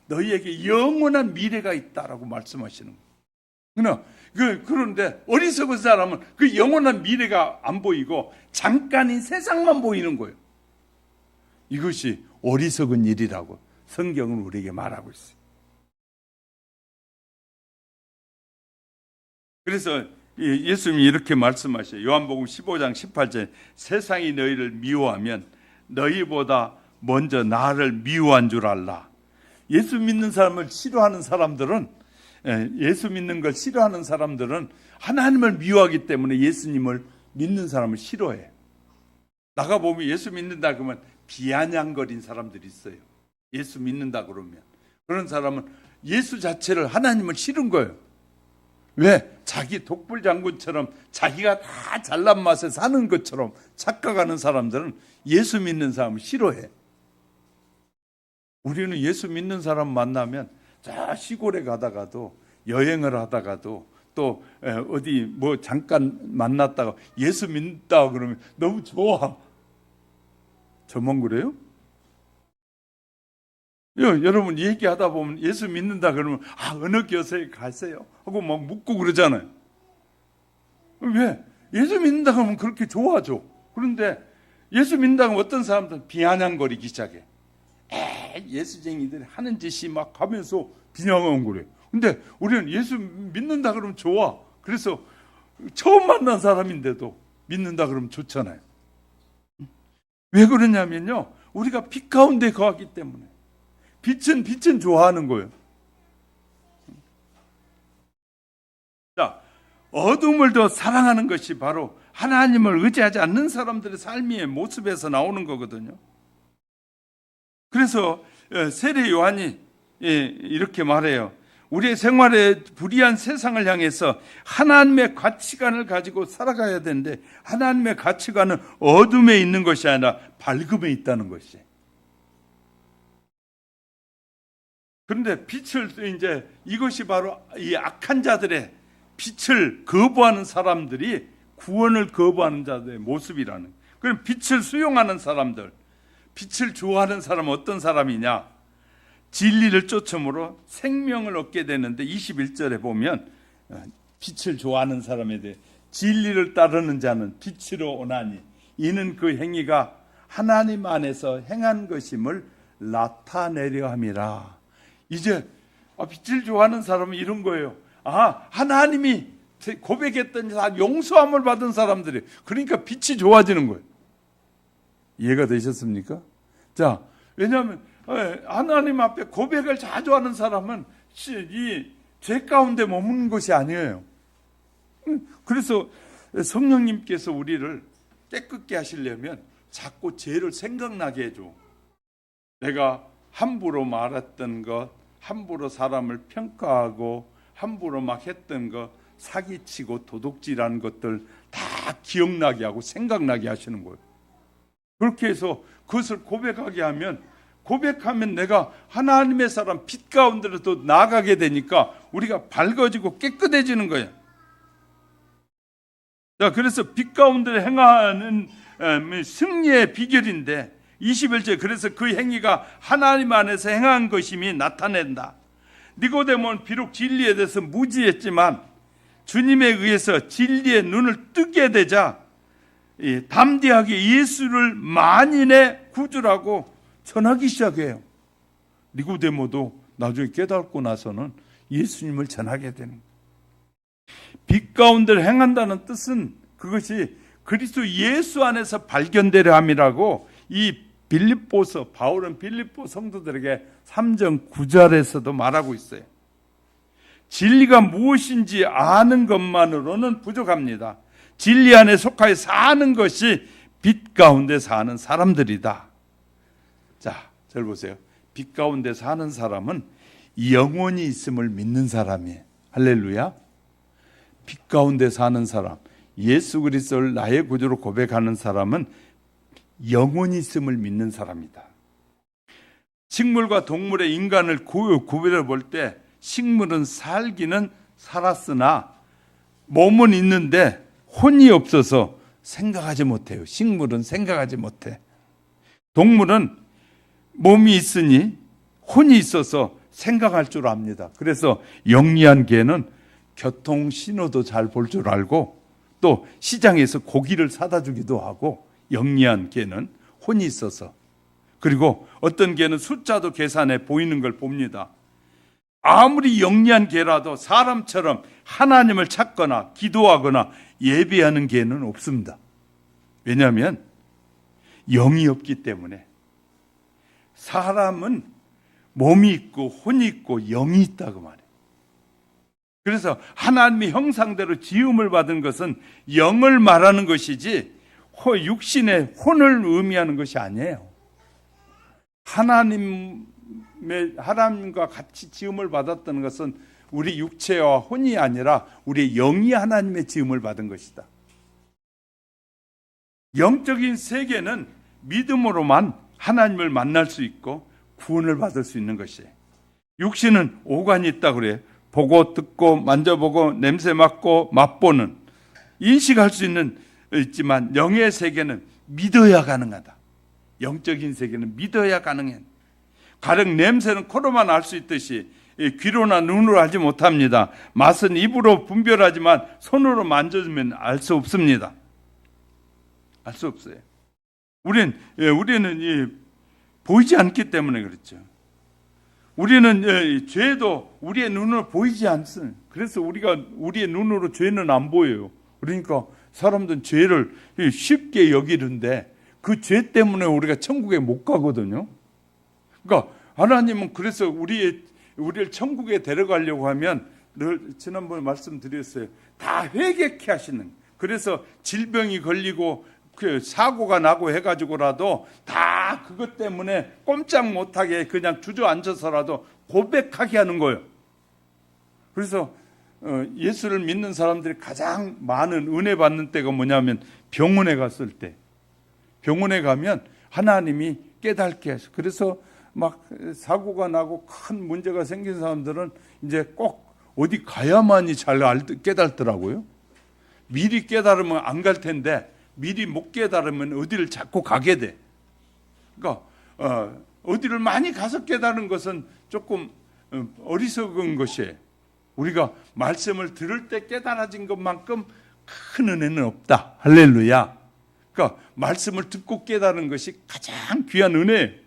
너희에게 영원한 미래가 있다라고 말씀하시는 거예요. 그런데 어리석은 사람은 그 영원한 미래가 안 보이고 잠깐인 세상만 보이는 거예요. 이것이 어리석은 일이라고 성경은 우리에게 말하고 있어요. 그래서 예수님이 이렇게 말씀하셔요. 요한복음 15장 18절, 세상이 너희를 미워하면 너희보다 먼저 나를 미워한 줄 알라. 예수 믿는 사람을 싫어하는 사람들은, 예수 믿는 걸 싫어하는 사람들은 하나님을 미워하기 때문에 예수님을 믿는 사람을 싫어해. 나가보면 예수 믿는다 그러면 비아냥거린 사람들이 있어요. 예수 믿는다 그러면. 그런 사람은 예수 자체를, 하나님을 싫은 거예요. 왜? 자기 독불장군처럼 자기가 다 잘난 맛에 사는 것처럼 착각하는 사람들은 예수 믿는 사람을 싫어해. 우리는 예수 믿는 사람 만나면 저 시골에 가다가도, 여행을 하다가도, 또 어디 뭐 잠깐 만났다가 예수 믿다 그러면 너무 좋아. 저만 그래요? 여러분 얘기하다 보면 예수 믿는다 그러면 어느 교회에 가세요? 하고 막 묻고 그러잖아요. 왜? 예수 믿는다 그러면 그렇게 좋아하죠. 그런데 예수 믿는다 그러면 어떤 사람들은 비아냥거리기 시작해. 예수쟁이들이 하는 짓이 막 하면서 비난하고 그래요. 근데 우리는 예수 믿는다 그러면 좋아. 그래서 처음 만난 사람인데도 믿는다 그러면 좋잖아요. 왜 그러냐면요, 우리가 빛 가운데 거하기 때문에. 빛은 좋아하는 거예요. 자, 어둠을 더 사랑하는 것이 바로 하나님을 의지하지 않는 사람들의 삶의 모습에서 나오는 거거든요. 그래서 세례 요한이 이렇게 말해요. 우리의 생활에 불의한 세상을 향해서 하나님의 가치관을 가지고 살아가야 되는데, 하나님의 가치관은 어둠에 있는 것이 아니라 밝음에 있다는 것이. 그런데 빛을 이제, 이것이 바로 이 악한 자들의 빛을 거부하는 사람들이 구원을 거부하는 자들의 모습이라는. 그럼 빛을 수용하는 사람들, 빛을 좋아하는 사람은 어떤 사람이냐? 진리를 쫓음으로 생명을 얻게 되는데 21절에 보면 빛을 좋아하는 사람에 대해 진리를 따르는 자는 빛으로 오나니 이는 그 행위가 하나님 안에서 행한 것임을 나타내려 함이라. 이제 빛을 좋아하는 사람은 이런 거예요. 하나님이 고백했더니 다 용서함을 받은 사람들이, 그러니까 빛이 좋아지는 거예요. 이해가 되셨습니까? 자, 왜냐하면 하나님 앞에 고백을 자주 하는 사람은 이 죄 가운데 머무는 것이 아니에요. 그래서 성령님께서 우리를 깨끗게 하시려면 자꾸 죄를 생각나게 해줘. 내가 함부로 말했던 것, 함부로 사람을 평가하고 함부로 막 했던 것, 사기치고 도둑질한 것들 다 기억나게 하고 생각나게 하시는 거예요. 그렇게 해서 그것을 고백하면 내가 하나님의 사람 빛 가운데로 더 나아가게 되니까 우리가 밝아지고 깨끗해지는 거예요. 자, 그래서 빛 가운데 행하는 승리의 비결인데 21절, 그래서 그 행위가 하나님 안에서 행한 것임이 나타낸다. 니고데모는 비록 진리에 대해서 무지했지만 주님에 의해서 진리의 눈을 뜨게 되자 담대하게 예수를 만인의 구주라고 전하기 시작해요. 니고데모도 나중에 깨닫고 나서는 예수님을 전하게 되는 거예요. 빛 가운데 행한다는 뜻은 그것이 그리스도 예수 안에서 발견되려 함이라고 이 바울은 빌립보 성도들에게 3장 9절에서도 말하고 있어요. 진리가 무엇인지 아는 것만으로는 부족합니다. 진리 안에 속하여 사는 것이 빛 가운데 사는 사람들이다. 자, 잘 보세요. 빛 가운데 사는 사람은 영원히 있음을 믿는 사람이에요. 할렐루야. 빛 가운데 사는 사람, 예수 그리스도를 나의 구주로 고백하는 사람은 영원히 있음을 믿는 사람이다. 식물과 동물의 인간을 구별해 볼 때 식물은 살기는 살았으나 몸은 있는데 혼이 없어서 생각하지 못해요. 식물은 생각하지 못해. 동물은 몸이 있으니 혼이 있어서 생각할 줄 압니다. 그래서 영리한 개는 교통 신호도 잘 볼 줄 알고 또 시장에서 고기를 사다 주기도 하고, 영리한 개는 혼이 있어서. 그리고 어떤 개는 숫자도 계산해 보이는 걸 봅니다. 아무리 영리한 개라도 사람처럼 하나님을 찾거나 기도하거나 예배하는 개는 없습니다. 왜냐하면 영이 없기 때문에. 사람은 몸이 있고 혼이 있고 영이 있다고 말해요. 그래서 하나님의 형상대로 지음을 받은 것은 영을 말하는 것이지 육신의 혼을 의미하는 것이 아니에요. 하나님과 같이 지음을 받았던 것은 우리 육체와 혼이 아니라 우리 영이 하나님의 지음을 받은 것이다. 영적인 세계는 믿음으로만 하나님을 만날 수 있고 구원을 받을 수 있는 것이에요. 육신은 오간이 있다 그래요. 보고 듣고 만져보고 냄새 맡고 맛보는, 인식할 수 있지만 영의 세계는 믿어야 가능하다. 영적인 세계는 믿어야 가능해. 가령 냄새는 코로만 알 수 있듯이 귀로나 눈으로 알지 못합니다. 맛은 입으로 분별하지만 손으로 만져주면 알 수 없습니다. 알 수 없어요. 우리는 보이지 않기 때문에 그렇죠. 우리는 죄도 우리의 눈으로 보이지 않습니다. 그래서 우리의 눈으로 죄는 안 보여요. 그러니까 사람들은 죄를 쉽게 여기는데 그 죄 때문에 우리가 천국에 못 가거든요. 그러니까 하나님은 그래서 우리를 천국에 데려가려고 하면 늘 지난번에 말씀드렸어요. 다 회개케 하시는. 그래서 질병이 걸리고 그 사고가 나고 해가지고라도 다 그것 때문에 꼼짝 못하게 그냥 주저앉아서라도 고백하게 하는 거예요. 그래서 예수를 믿는 사람들이 가장 많은 은혜 받는 때가 뭐냐면 병원에 갔을 때. 병원에 가면 하나님이 깨닫게 하셔. 그래서 막 사고가 나고 큰 문제가 생긴 사람들은 이제 꼭 어디 가야만이 잘 깨닫더라고요. 미리 깨달으면 안 갈 텐데 미리 못 깨달으면 어디를 자꾸 가게 돼. 그러니까 어디를 많이 가서 깨달은 것은 조금 어리석은 것이에요. 우리가 말씀을 들을 때 깨달아진 것만큼 큰 은혜는 없다. 할렐루야. 그러니까 말씀을 듣고 깨달은 것이 가장 귀한 은혜예요.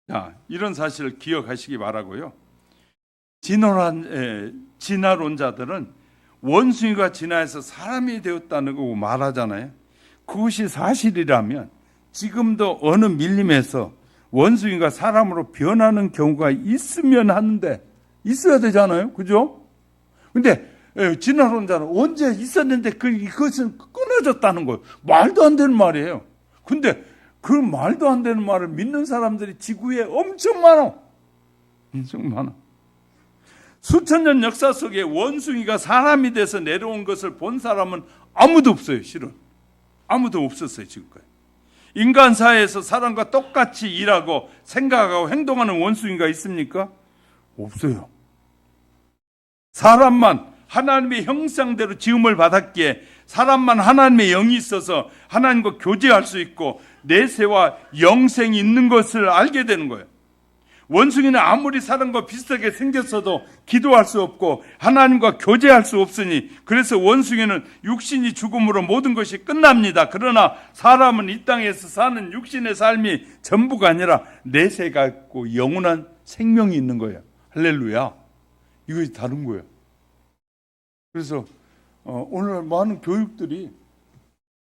자, 이런 사실을 기억하시기 바라고요. 진화론자들은 원숭이가 진화해서 사람이 되었다는 거 말하잖아요. 그것이 사실이라면 지금도 어느 밀림에서 원숭이가 사람으로 변하는 경우가 있으면 하는데 있어야 되잖아요. 그죠? 근데 진화론자는 언제 있었는데 그것은 끊어졌다는 거예요. 말도 안 되는 말이에요. 근데 그 말도 안 되는 말을 믿는 사람들이 지구에 엄청 많아. 엄청 많아. 수천 년 역사 속에 원숭이가 사람이 돼서 내려온 것을 본 사람은 아무도 없어요. 실은 아무도 없었어요. 지금까지. 인간 사회에서 사람과 똑같이 일하고 생각하고 행동하는 원숭이가 있습니까? 없어요. 사람만 하나님의 형상대로 지음을 받았기에 사람만 하나님의 영이 있어서 하나님과 교제할 수 있고 내세와 영생이 있는 것을 알게 되는 거예요. 원숭이는 아무리 사람과 비슷하게 생겼어도 기도할 수 없고 하나님과 교제할 수 없으니 그래서 원숭이는 육신이 죽음으로 모든 것이 끝납니다. 그러나 사람은 이 땅에서 사는 육신의 삶이 전부가 아니라 내세가 있고 영원한 생명이 있는 거예요. 할렐루야. 이것이 다른 거예요. 그래서 오늘 많은 교육들이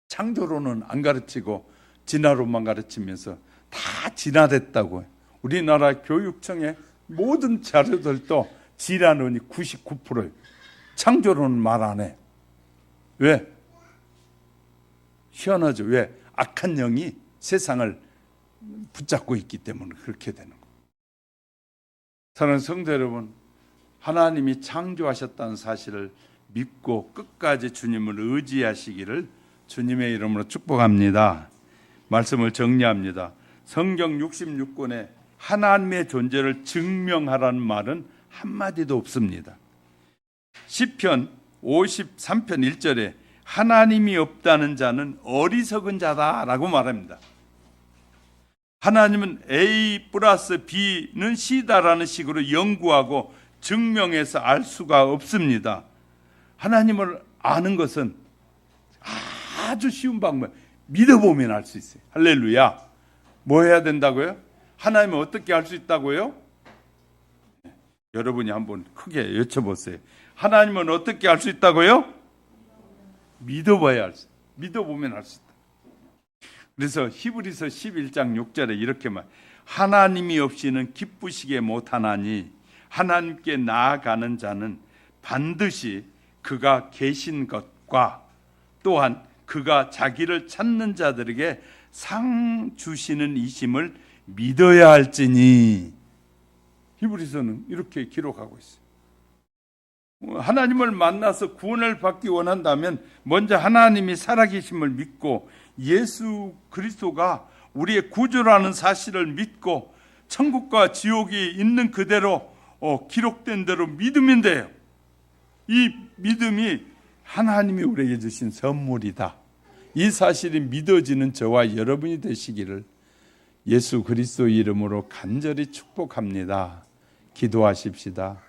창조론은 안 가르치고 진화론만 가르치면서 다 진화됐다고 해요. 우리나라 교육청의 모든 자료들도 진화론이 99%예요. 창조론은 말 안 해. 왜? 희한하죠. 왜? 악한 영이 세상을 붙잡고 있기 때문에 그렇게 되는 거예요. 사랑하는 성도 여러분, 하나님이 창조하셨다는 사실을 믿고 끝까지 주님을 의지하시기를 주님의 이름으로 축복합니다. 말씀을 정리합니다. 성경 66권에 하나님의 존재를 증명하라는 말은 한마디도 없습니다. 시편 53편 1절에 하나님이 없다는 자는 어리석은 자다라고 말합니다. 하나님은 A 플러스 B는 C다라는 식으로 연구하고 증명해서 알 수가 없습니다. 하나님을 아는 것은 아주 쉬운 방법, 믿어보면 알 수 있어요. 할렐루야. 뭐 해야 된다고요? 하나님을 어떻게 알 수 있다고요? 여러분이 한번 크게 여쭤보세요. 하나님은 어떻게 알 수 있다고요? 믿어봐야 알 수, 믿어보면 알 수 있다. 그래서 히브리서 11장 6절에 이렇게 말, 하나님이 없이는 기쁘시게 못하나니 하나님께 나아가는 자는 반드시 그가 계신 것과 또한 그가 자기를 찾는 자들에게 상 주시는 이심을 믿어야 할지니. 히브리서는 이렇게 기록하고 있어요. 하나님을 만나서 구원을 받기 원한다면 먼저 하나님이 살아계심을 믿고 예수 그리스도가 우리의 구주라는 사실을 믿고 천국과 지옥이 있는 그대로 기록된 대로 믿으면 돼요. 이 믿음이 하나님이 우리에게 주신 선물이다. 이 사실이 믿어지는 저와 여러분이 되시기를 예수 그리스도 이름으로 간절히 축복합니다. 기도하십시다.